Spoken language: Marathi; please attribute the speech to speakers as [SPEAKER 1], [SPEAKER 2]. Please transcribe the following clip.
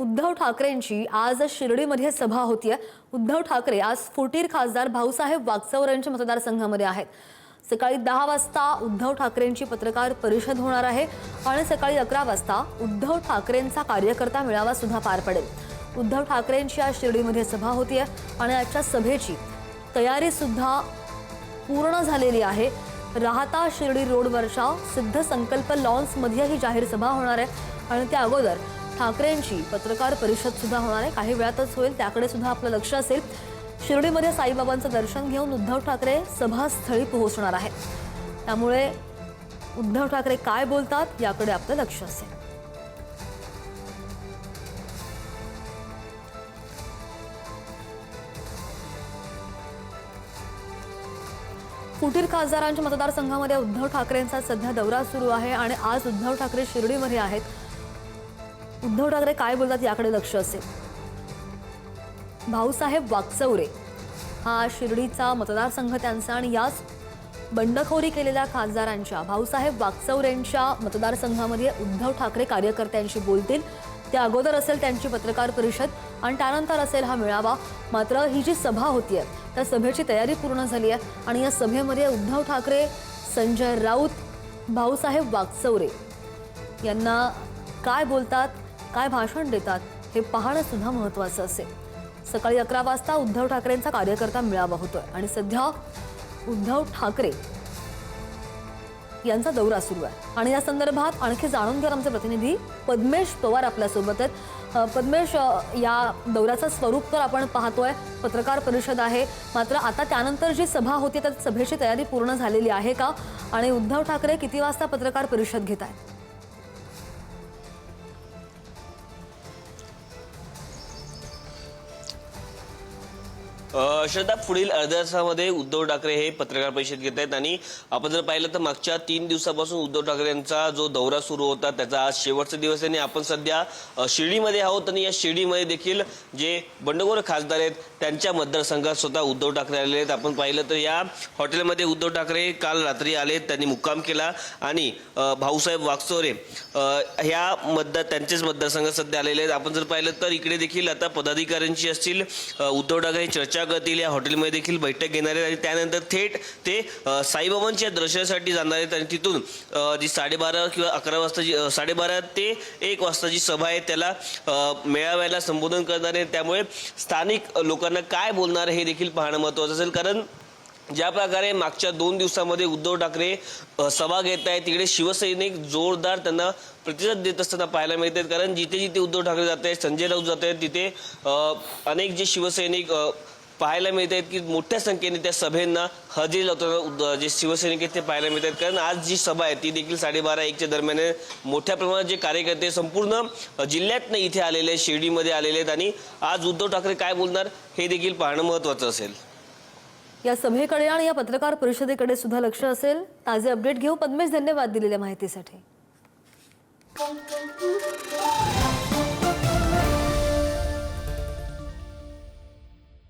[SPEAKER 1] उद्धव ठाकरेंची आज शिर्डीमध्ये सभा होतीये। उद्धव ठाकरे आज फुटीर खासदार भाऊसाहेब वागचौरेंच्या मतदारसंघामध्ये आहेत। सकाळी 10 वाजता उद्धव ठाकरेंची पत्रकार परिषद होणार आहे आणि सकाळी 11 वाजता उद्धव ठाकरेंचा कार्यकर्ता मेळावा सुद्धा पार पडेल। उद्धव ठाकरेंची आज शिर्डीमध्ये सभा होतीये आणि आजच्या सभेची तयारी सुद्धा पूर्ण झालेली आहे। राहता शिर्डी रोडवरच्या सिद्ध संकल्प लॉन्समध्ये ही जाहीर सभा होणार आहे आणि त्या अगोदर ठाकरेंची पत्रकार परिषद सुद्धा होणार आहे। काही वेळातच होईल, त्याकडे सुद्धा आपलं लक्ष असेल। शिर्डीमध्ये साईबाबांचं दर्शन घेऊन उद्धव ठाकरे सभास्थळी पोहोचणार आहेत, त्यामुळे उद्धव ठाकरे काय बोलतात याकडे आपलं लक्ष असेल। फुटीर खासदारांच्या मतदारसंघामध्ये उद्धव ठाकरेंचा सध्या दौरा सुरू आहे आणि आज उद्धव ठाकरे शिर्डीमध्ये आहेत। उद्धव ठाकरे काय बोलतात याकडे लक्ष असेल। भाऊसाहेब वागचौरे हा शिर्डीचा मतदारसंघ त्यांचा आणि याच बंडखोरी केलेल्या खासदारांच्या भाऊसाहेब वागचौरेंच्या मतदारसंघामध्ये उद्धव ठाकरे कार्यकर्त्यांशी बोलतील। त्या अगोदर असेल त्यांची पत्रकार परिषद आणि त्यानंतर असेल हा मेळावा। मात्र ही जी सभा होतीये त्या सभेची तयारी पूर्ण झाली आहे आणि या सभेमध्ये उद्धव ठाकरे, संजय राऊत, भाऊसाहेब वागचौरे यांना काय बोलतात, काय भाषण देतात हे पाहणं सुद्धा महत्त्वाचं असेल। सकाळी 11 वाजता उद्धव ठाकरेंचा कार्यकर्ता मेळावा होतोय आणि सध्या उद्धव ठाकरे यांचा दौरा सुरू आहे आणि या संदर्भात आणखी जाणून घेणार आमचे प्रतिनिधी पद्मेश पवार आपल्यासोबत आहेत। पद्मेश, या दौऱ्याचं स्वरूप तर आपण पाहतोय, पत्रकार परिषद आहे, मात्र आता त्यानंतर जी सभा होती त्या सभेची तयारी पूर्ण झालेली आहे का आणि उद्धव ठाकरे किती वाजता पत्रकार परिषद घेत आहेत?
[SPEAKER 2] श्रद्धा, पुढील अर्ध्या तासामध्ये उद्धव ठाकरे हे पत्रकार परिषद घेत आहेत आणि आपण जर पाहिलं तर मागच्या 3 दिवसापासून उद्धव ठाकरे यांचा जो दौरा सुरू होता त्याचा आज शेवटचा दिवस आहे आणि आपण सध्या शिर्डीमध्ये आहोत आणि या शिर्डीमध्ये देखील जे बंडखोर खासदार आहेत त्यांच्या मतदारसंघात स्वतः उद्धव ठाकरे आलेले आहेत। आपण पाहिलं तर या हॉटेलमध्ये उद्धव ठाकरे काल रात्री आले, त्यांनी मुक्काम केला आणि भाऊसाहेब वागचौरे ह्या त्यांचेच मतदारसंघात सध्या आलेले आहेत। आपण जर पाहिलं तर इकडे देखील आता पदाधिकाऱ्यांची असतील उद्धव ठाकरे चर्चा करतील, या हॉटेलमध्ये देखील बैठक घेणार आहेत आणि त्यानंतर थेट ते साईबाबांच्या दर्शनासाठी जाणार आहेत आणि तिथून जी 12:30 किंवा 11 वाजता 12:30 ते 1 वाजता जी सभा आहे त्याला मेळाव्याला संबोधन करणार आहे। त्यामुळे स्थानिक लोकांना काय बोलणार हे देखील पाहणं महत्त्वाचं असेल, कारण ज्या प्रकारे मागच्या 2 दिवसांमध्ये उद्धव ठाकरे सभा घेत आहेत तिकडे शिवसैनिक जोरदार त्यांना प्रतिसाद देत असताना पाहायला मिळत आहेत। कारण जिथे जिथे उद्धव ठाकरे जात आहेत, संजय राऊत जात आहेत, तिथे अनेक जे शिवसैनिक पाहायला मिळत आहेत की मोठ्या संख्येने त्या सभेंना हजेरी लावताना जे शिवसैनिक आहेत ते पाहायला मिळत आहेत। कारण आज जी सभा आहे ती देखील 12:30-1च्या दरम्यान मोठ्या प्रमाणात जे कार्यकर्ते संपूर्ण जिल्ह्यातनं इथे आलेले, शिर्डीमध्ये आलेले आहेत आणि आज उद्धव ठाकरे काय बोलणार हे देखील पाहणं महत्त्वाचं असेल।
[SPEAKER 1] या सभेकडे आणि या पत्रकार परिषदेकडे सुद्धा लक्ष असेल। ताजे अपडेट घेऊ। पद्मेश, धन्यवाद दिलेल्या माहितीसाठी।